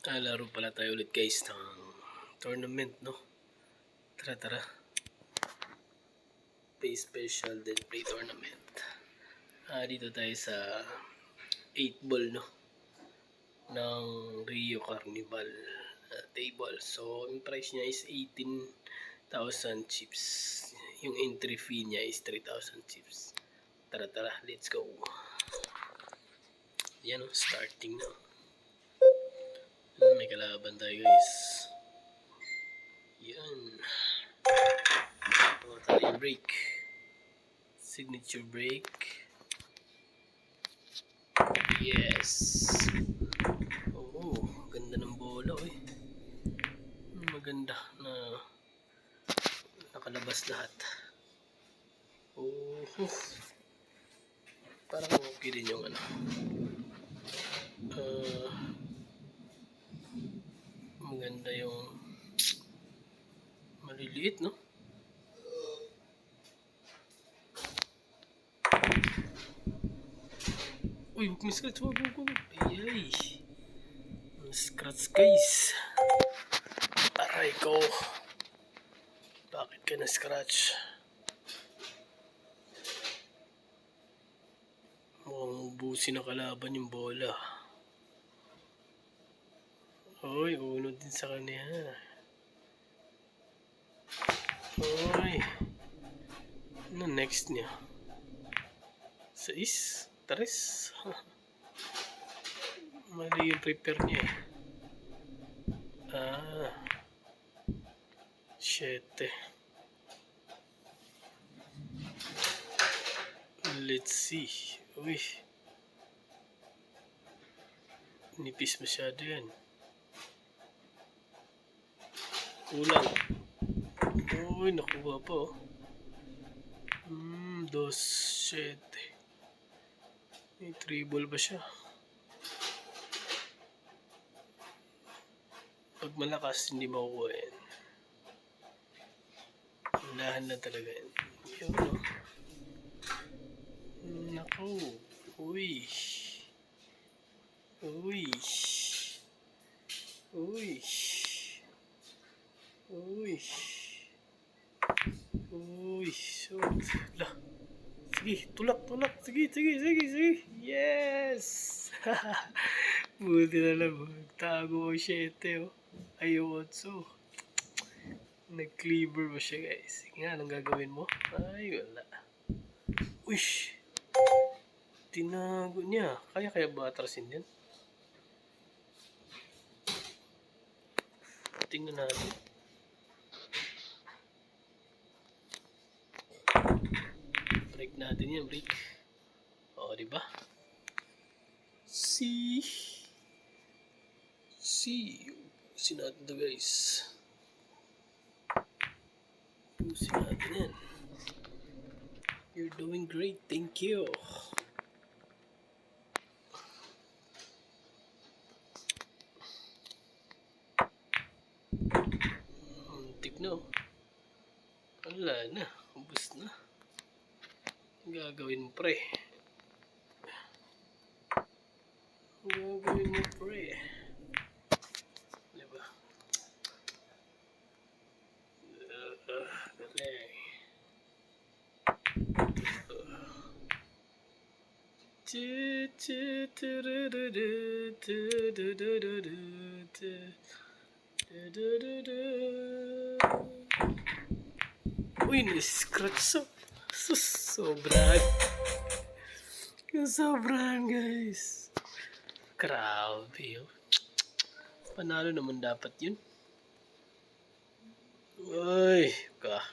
Laro pala tayo ulit guys ng tournament, no? Tara. Pay special then play tournament. Dito tayo sa 8 ball, no? Ng Rio Carnival table. So, yung price niya is 18,000 chips. Yung entry fee niya is 3,000 chips. Tara, let's go. Yan, no? Starting na. May kalaban tayo guys. Yan. Tayo break. Signature break. Yes. Oo, ganda ng bola eh. Maganda na nakalabas lahat. Parang okay din yung ano. Maganda yung maliliit, no? Uy, huwag may scratch. Huwag. Ayay. Scratch guys. Aray ko. Bakit ka na scratch? Mukhang ubusin na kalaban yung bola. Uy, uno din sa kanya. Uy. Ano next niya? 6? 3? Mali yung prepare niya. 7. Let's see. Uy. Nipis masyado yan. Kulang. Uy, nakuha pa oh. 2, 7. May 3 ball ba siya? Pag malakas, hindi makukuha yan. Unahan na talaga yan. Yun o. Naku. Uy. So, lah. Sige, tulak. Sige. Yes! Buti na lang. Tago ko 7 oh. Ay, 8. Nag-cleaver mo siya guys. Sige nga, anong gagawin mo? Ay, wala. Uish! Tinago niya. Kaya ba atrasin yan? Tingnan natin. Break natin yan, break. O, diba? See natin to guys. See natin yan. You're doing great, thank you. Muntik na oh. Wala na, ubus na. Gagawin mo pre. Diba? Galing. Uy, na-scratch sobrang guys. Grabe oh. Panalo naman dapat yun. Uy, ka.